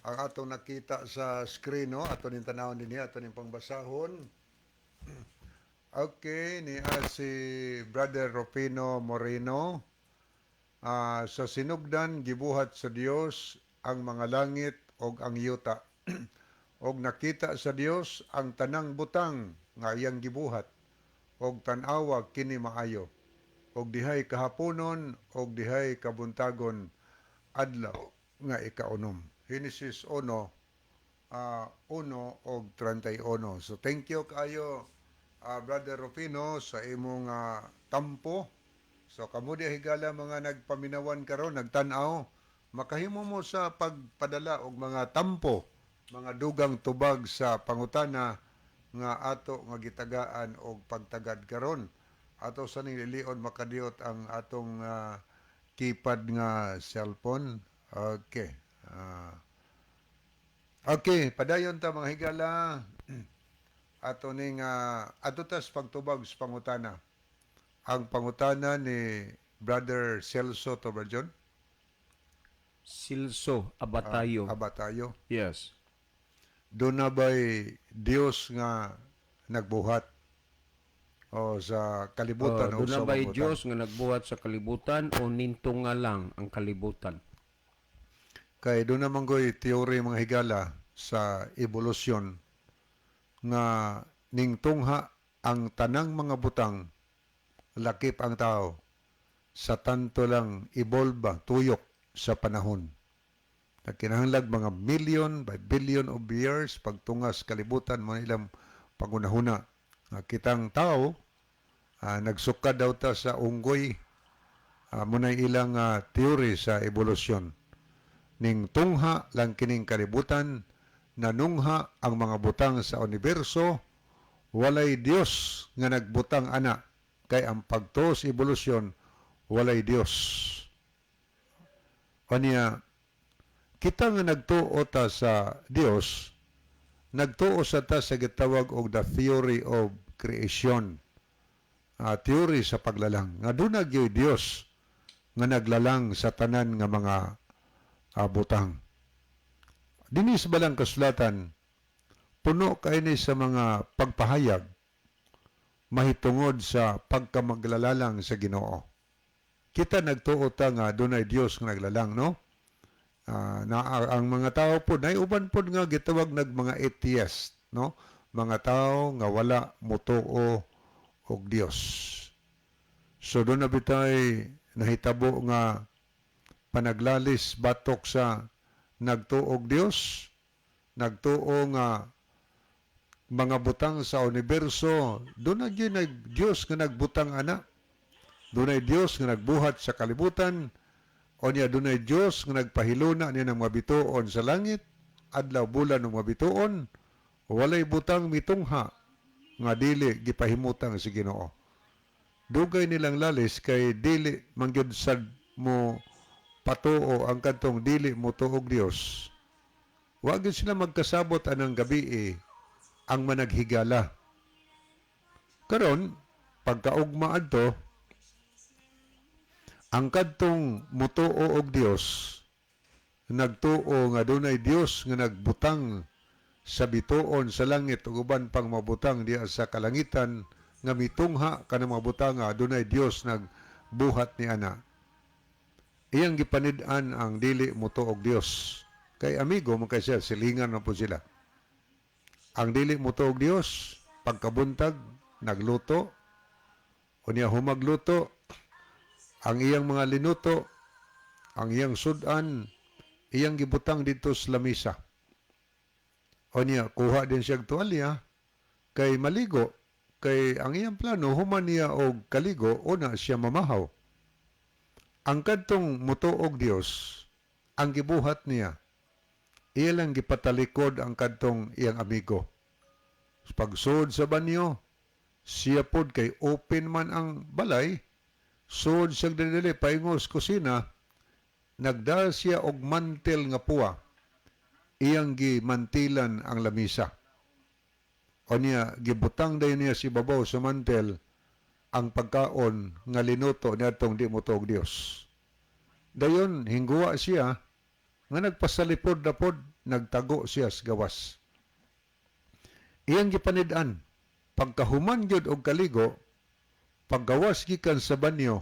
ang atong nakita sa screen, no? Ato ning tanahon din ato ning pangbasahon. Okay, ni si Brother Rufino Moreno. Sa sinugdan, gibuhat sa Dios ang mga langit og ang yuta. Og nakita sa Dios ang tanang butang nga iyang gibuhat. Og tan-awa kini maayo. Og dihay kahaponon og dihay kabuntagon adlaw nga ikaunom. Genesis 1, 1 og 31. So thank you kayo, Brother Rufino, sa imong tampo. So kamo di higala mga nagpaminawan karon, nagtan-aw, makahimo mo sa pagpadala og mga tampo, mga dugang tubag sa pangutana nga ato nga gitagaan og pagtagad karon. Ato sa nililion makadiot ang atong keypad nga cellphone. Okay. Okay, padayon ta mga higala. Ato ning ato tas pagtubag sa pangutana. Ang pangutana ni Brother Celso Tobarjon. Silso Abatayo. Abatayo. Yes. Doon na ba'y Diyos nga nagbuhat o sa kalibutan o Doon sa na ba'y mabutan? Diyos nga nagbuhat sa kalibutan o ninto nga lang ang kalibutan? Kay doon naman ko'y teori mga higala sa evolusyon nga ning tungha ang tanang mga butang lakip ang tao sa tanto lang evolve tuyok sa panahon. Kinahanglag mga million by billion of years pagtungas kalibutan mo ilang pagunahuna. Kitang tao nagsukad daw ta sa unggoy muna ilang teori sa evolusyon. Ning tungha lang kining kalibutan nanungha ang mga butang sa universo, walay Dios nga nagbutang ana kay ang pagtuo sa evolusyon walay Dios. Kanya kita nga nagtuo ta sa Dios, nagtuo sa ta sa gitawag og the theory of creation. Theory sa paglalang. Nga doon nagyoy Dios nga naglalang sa tanan nga mga butang. Dinis balang kasulatan, puno kaini sa mga pagpahayag mahitungod sa pagkamaglalalang sa Ginoo. Kita nagtuo ta nga dunay Dios nga naglalang, no? Ang mga tao po, naiuban po nga gitawag mga atheist, no? Mga tao nga wala mutuo og Dios. So doon na bitay nahitabo nga panaglalis batok sa nagtuo og Dios, nagtuo nga mga butang sa universo, doon na yun Diyos nga nagbutang ana. Doon ay Diyos nga nagbuhat sa kalibutan, o niya doon ay Diyos nga nagpahiluna niya ng mabituon sa langit, adlaw bulan ng mabituon, walay butang mitungha nga dili gipahimutang si Ginoo. Dugay nilang lalis kay dili mangyud sad mo patuo ang kadtong dili mo tuog Dios. Wa gyud sila magkasabot anang gabi ang managhigala. Karon pagkaugma adto ang kadtong mutuo og Dios nagtuo nga dunay Dios nga nagbutang sa bituon sa langit ug uban pang mabutang diha sa kalangitan nga mitungha kanang mga butanga dunay Dios nagbuhat ni ana. Iyang gipanid-an ang dili mutuo og Dios. Kay amigo man kay siya silingan na po sila. Ang dili mutuo og Dios pagkabuntag nagluto o niya humagluto ang iyang mga linuto, ang iyang sudan, iyang gibutang dito sa lamisa. O niya, kuha din siya tuwalya, kay maligo, kay ang iyang plano, human niya og kaligo, una siya mamahaw. Ang kadtong mutuog Dios, ang gibuhat niya, iya lang gipatalikod ang kadtong iyang amigo. Pagsud sa banyo, siya pod kay open man ang balay, sud siyang dali paingos kusina, nagdal siya og mantel nga puwa, iyang gimantilan ang lamisa. O niya, gibutang dayon niya si babaw sa mantel ang pagkaon nga linuto niya itong di mo tuog Dios. Dayon, hingguwa siya, nga nagpasalipod na pod, nagtago siya sa gawas. Iyang gipanid-an, pagkahuman gyud og kaligo, paggawas gikan sa banyo,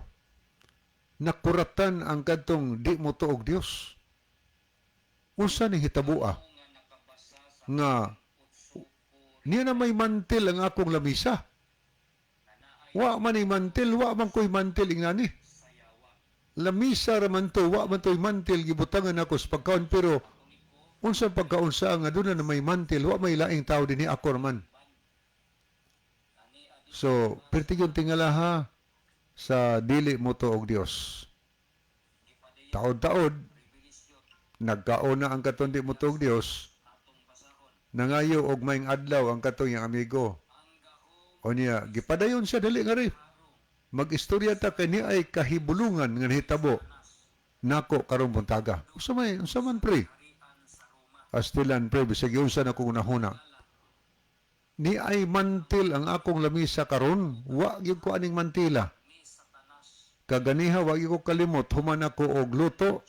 nakuratan ang kadtong di mo tuog Dios. Unsa ni hitabua nga niya na may mantil ang akong lamisa. Wa man ni mantil, wa man ko'y mantil ingani. Lamisa raman to, wa man to'y mantil gibutangan ako sa pagkaon, pero unsa pagkaunsa nga doon na may mantil, wa may laing tao din ni ako raman. So, pertigyon tingalaha sa dili mo to og Dios. Taod-taod, nagkaon na ang katong di mo to og Dios, nangayo og maing adlaw ang katong yung amigo. O niya, gipadayon siya, dali nga rin. Mag-istorya ta kay niya ay kahibulungan nga hitabo nako karong buntaga. Unsa man pre? Astilan pre, bisag unsa na kong nahuna. Ni ay mantil ang akong lamisa karon, wa gyud ko aning mantila. Kaganiha wa gyud ko kalimot, human ako og luto,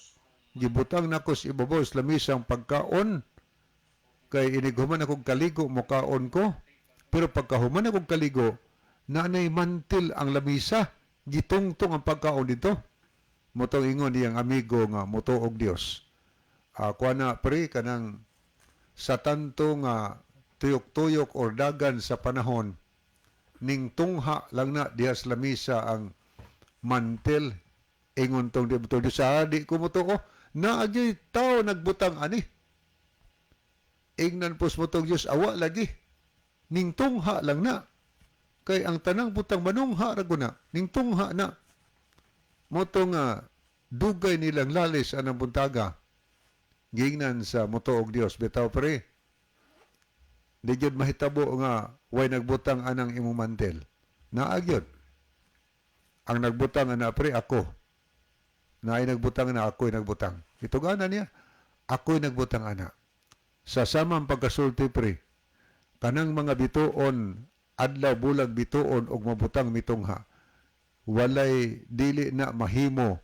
gibutang nako sa ibabaw sa lamisa ang pagkaon, kay inighuman akong kaligo mokaon ko, pero pagkahuman akong kaligo, nanay mantil ang lamisa, gitungtong ang pagkaon dito. Motong ingon diyang amigo nga mutuog Dios. Kuha na pre kanang sa tanto nga tuyok-tuyok or dagan sa panahon, ning tungha lang na diha sa lamisa ang mantel, ingon tong di di ko mo to, naagi tao nagbutang ani. Ingnan pos mo tong Diyos, awa lagi. Ning tungha lang na. Kay ang tanang butang manungha rago na. Ning tungha na. Mo tong dugay nilang lalis anang buntaga. Gingnan sa mutuog Dios. Bitaw pre. Di gyud mahitabo nga way nagbutang anang imong mantel. Naagyod. Ang nagbutang ana pre ako. Naay nagbutang na ako'y nagbutang. Ito gana niya. Ako'y nagbutang ana. Sa samang pagkasulti pre. Kanang mga bituon, adlaw bulag bituon og mabutang mitungha. Walay dili na mahimo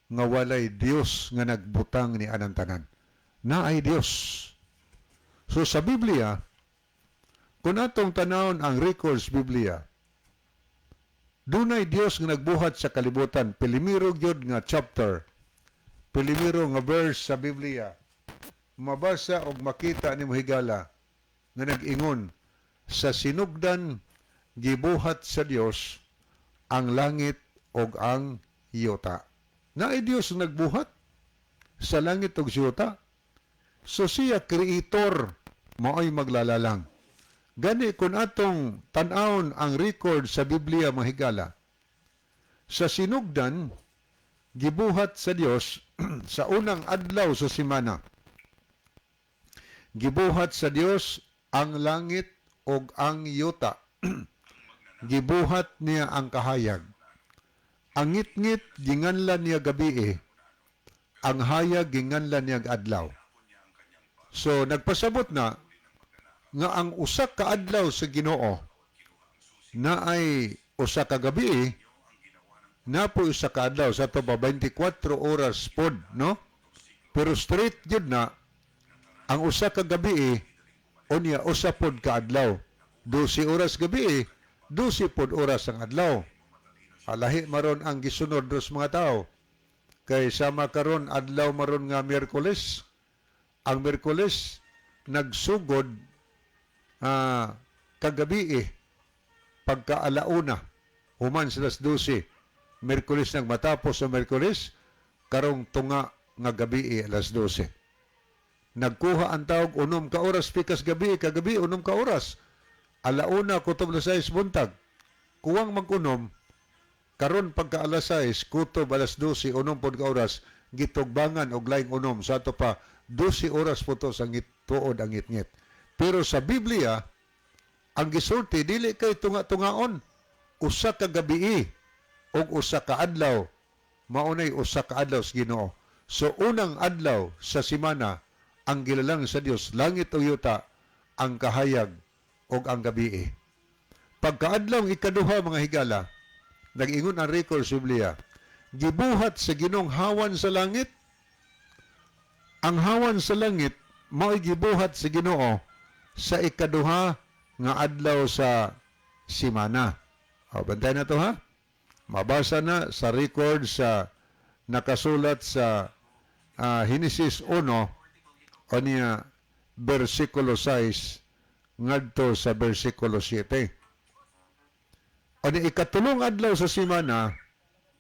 nga walay Dios nga nagbutang ni anang tanan. Naay Dios. So sa Biblia, kung atong tanawon ang records Biblia, dunay Dios nga nagbuhat sa kalibutan. Pilimiro gyud nga chapter, pilimiro nga verse sa Biblia, mabasa og makita ni higala nga nag-ingon, sa sinugdan gibuhat sa Dios ang langit og ang yuta. Naay Dios nga nagbuhat sa langit og yuta. So siya creator, mao'y maglalalang. Gani kung atong tan-awon ang record sa Biblia mahigala, sa sinugdan gibuhat sa Dios sa unang adlaw sa semana. Gibuhat sa Dios ang langit og ang yuta. gibuhat niya ang kahayag. Ang ngit-ngit ginganlan niya gabi ang hayag ginganlan niya adlaw. So nagpasabot na nga ang usa ka adlaw sa Ginoo na ay usa ka gabi na po usa ka adlaw sa to ba 24 oras pod, no? Pero straight jud na ang usa ka gabi unya usa pod ka adlaw. 12 oras gabi 12 pod oras ang adlaw. Alahi maron ang gisunod dos mga tao. Kay sama karon adlaw maron nga Miyerkules. Ang Miyerkules nagsugod kagabi pagka alauna human sa 12. Miyerkules nang matapos sa Miyerkules karong tunga nga gabi 12. Nagkuha ang tawag 6 ka oras pikas gabi kagabi 6 ka oras. Alauna kutob na 6 buntag. Kuwang mag-unom karon pagka alas 6 kutob alas 12 unom pod ka oras gitugbangan og laing unom sa ato pa 12 oras po to sa tuod ang ngit-ngit. Pero sa Biblia ang gisulti dili kay tunga-tungaon usa ka gabi og usa ka adlaw maunay usa ka adlaw sa Ginoo. So unang adlaw sa semana ang gilalang sa Dios langit ug yuta ang kahayag og ang gabi. Pagkaadlaw ikaduha mga higala nag-ingon ang record sa Biblia, gibuhat sa Ginoong hawan sa langit. Ang hawan sa langit mao'y gibuhat sa Ginoo sa ikaduha nga adlaw sa semana. O, bantay na to ha. Mabasa na sa record sa nakasulat sa Henesis 1 o niya versikulo 6 ngadto sa versikulo 7. O ni ikatulong adlaw sa semana,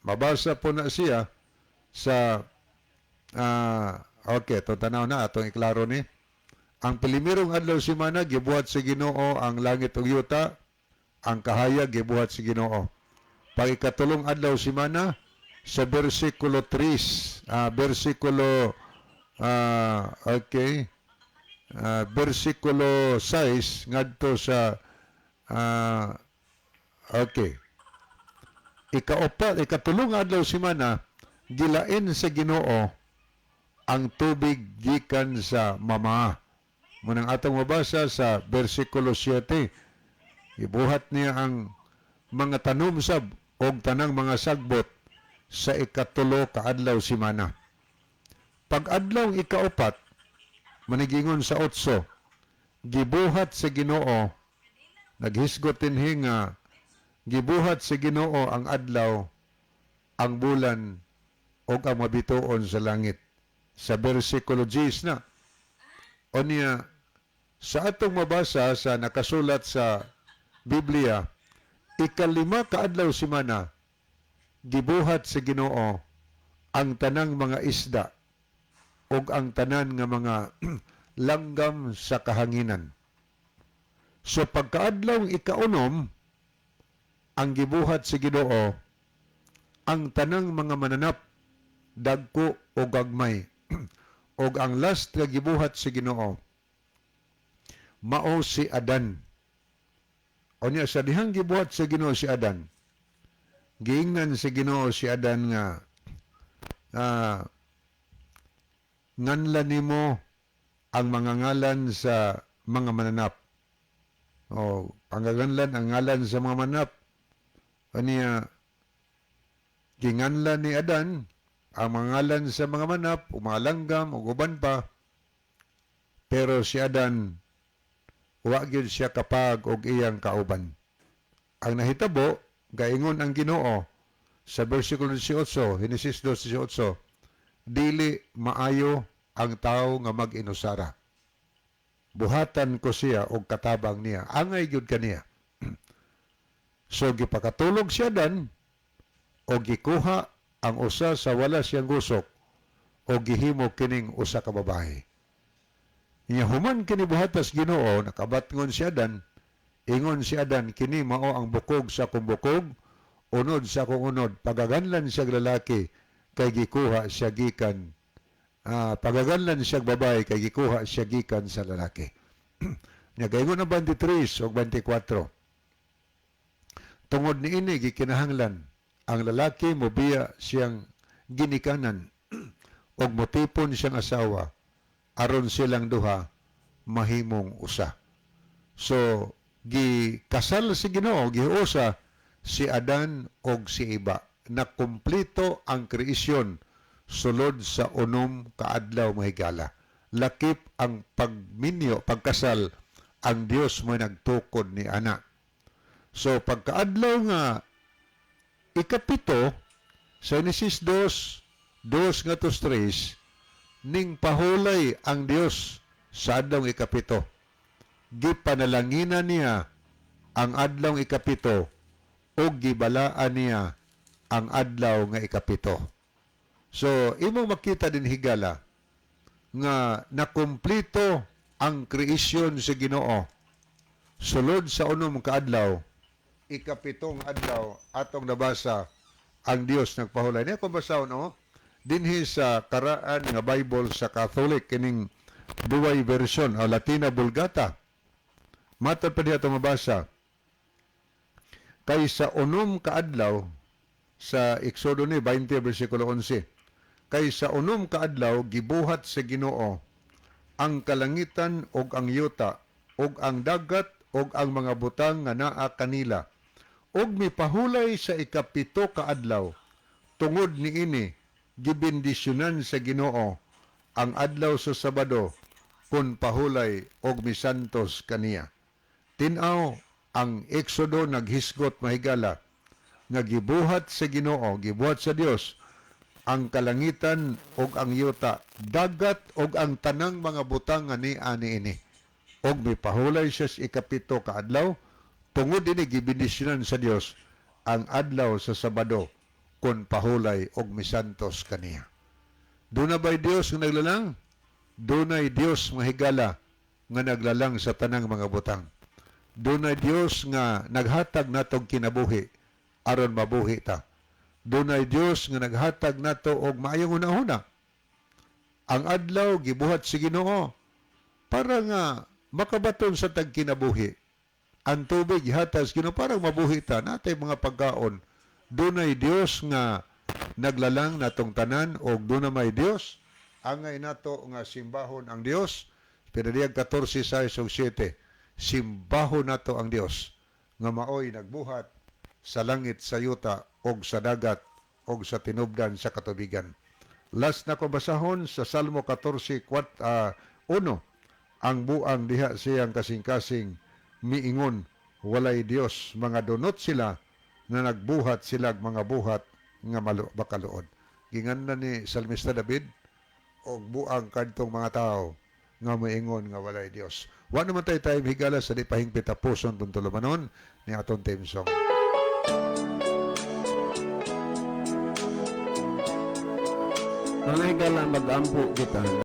mabasa po na siya sa okay, itong tanaw na, itong iklaro ni. Ang pilimirong adlaw sa semana, gibuhat sa Ginoo ang langit ug yuta, ang kahayag gibuhat sa Ginoo. Pag ikatulong adlaw sa semana, sa versikulo 3, versikulo versikulo 6 ngadto sa ikatulong adlaw semana gilain sa Ginoo ang tubig gikan sa mama. Munang atong mabasa sa versikulo 7, ibuhat niya ang mga tanumsab og tanang mga sagbot sa ikatulo ka adlaw semana. Pag adlaw ikaupat, manigingon sa 8, gibuhat sa Ginoo, naghisgot dinhi nga gibuhat sa Ginoo ang adlaw, ang bulan ug ang mabituon sa langit. Sa versikulo 10 na. O niya, sa atong mabasa sa nakasulat sa Biblia, ikalima ka adlaw semana, gibuhat sa Ginoo ang tanang mga isda ug ang tanan nga mga langgam sa kahanginan. So pagkaadlaw ikaunom, ang gibuhat sa Ginoo ang tanang mga mananap dagko o gagmay og ang last nga gibuhat sa Ginoo mao si Adan. O niya sa dihang gibuhat sa Ginoo si Adan, giingnan sa Ginoo si Adan nga nganlan nimo ang mga ngalan sa mga mananap. O pangaganlan ang ngalan sa mga mananap. Niya, ginganlan ni Adan ang mga ngalan sa mga manap, o mga langgam, o uban pa. Pero si Adan, wa gyud siya kapag og iyang kauban. Ang nahitabo, gaingon ang Ginoo sa versikulo 18, Henesis 2:18, dili maayo ang tao nga mag-inusara. Buhatan ko siya og katabang niya. Angay gyud kaniya. So gipakatulog siya dan o gikuha ang usa sa wala siyang gusok o gihimo kining usa ka babae. Niya human kini buhatas Ginoo nakabatngon siya dan ingon siya dan kini mao ang bukog sa akong bukog unod sa akong unod pagaganlan siya lalaki kay gikuha siya gikan pagaganlan siya babae kay gikuha siya gikan sa lalaki. Niya gaingon ang 23 o 24. Tungod ni ini gikinahanglan ang lalaki mobiya siyang ginikanan og motipon siyang asawa aron silang duha mahimong usa. So gikasal si Ginoo, giusa si Adan og si Eva. Nakumplito ang kreasyon sulod sa unom kaadlaw mahigala. Lakip ang pagminyo, pagkasal, ang Dios mo nagtukod ni ana. So pagkaadlaw nga ikapito sa Genesis 2 nga 3, ning pahulay ang Dios sa adlaw ikapito. Gipanalanginan niya ang adlaw ikapito o gibalaan niya ang adlaw nga ikapito. So, imo makita din higala nga nakumplito ang kreasyon sa Ginoo sulod sa unom ka adlaw, ikapitong adlaw atong nabasa ang Dios nagpahulay. Niya kung basahon dinhi sa karaan nga Bible sa Catholic kining duway version o Latina Vulgata. Matod pa diha itong mabasa. Kay sa unom kaadlaw sa Exodo ni 20 versikulo 11. Kay sa unom kaadlaw gibuhat sa Ginoo ang kalangitan ug ang yuta ug ang dagat ug ang mga butang nga naa kanila. Ug mipahulay sa ikapito kaadlaw tungod niini gibindisyonan sa Ginoo ang adlaw sa Sabado kun pahulay og misantos kaniya. Tin-aw ang Exodo naghisgot mahigala nga gibuhat sa Ginoo, gibuhat sa Dios ang kalangitan ug ang yuta, dagat ug ang tanang mga butang nga ani ini. Og mipahulay siya sa ikapito ka adlaw tungod ini gibindisyonan sa Dios ang adlaw sa Sabado kun pahulay og misantos kaniya. Duna ba'y Dios nga naglalang? Dunay Dios mahigala nga naglalang sa tanang mga butang. Dunay Dios nga naghatag natog kinabuhi aron mabuhi ta. Dunay Dios nga naghatag nato og maayong una-una. Ang adlaw gibuhat si Ginoo para nga makabaton sa tagkinabuhi. Ang tubig gihatag sa Ginoo para mabuhi ta natay mga pagkaon. Dunay Dios nga naglalang natong tanan og dunay may Dios angay nato nga simbahon ang Dios. Pinadiyag 14:6-7. Simbahon nato ang Dios nga maoy nagbuhat sa langit, sa yuta og sa dagat og sa tinubdan sa katubigan. Last na ko basahon sa Salmo 14:1. Ang buang diha siyang kasing-kasing miingon walay Dios, mga dunot sila na nagbuhat sila mga buhat nga bakaluod. Ginganna ni Salmista David og buang kadtong mga tao nga moingon nga walay Dios. Wa naman tayo higala sa di pahingpit tapuson tong tulumanon ni aton theme song. Mga higala mag-ampo kita.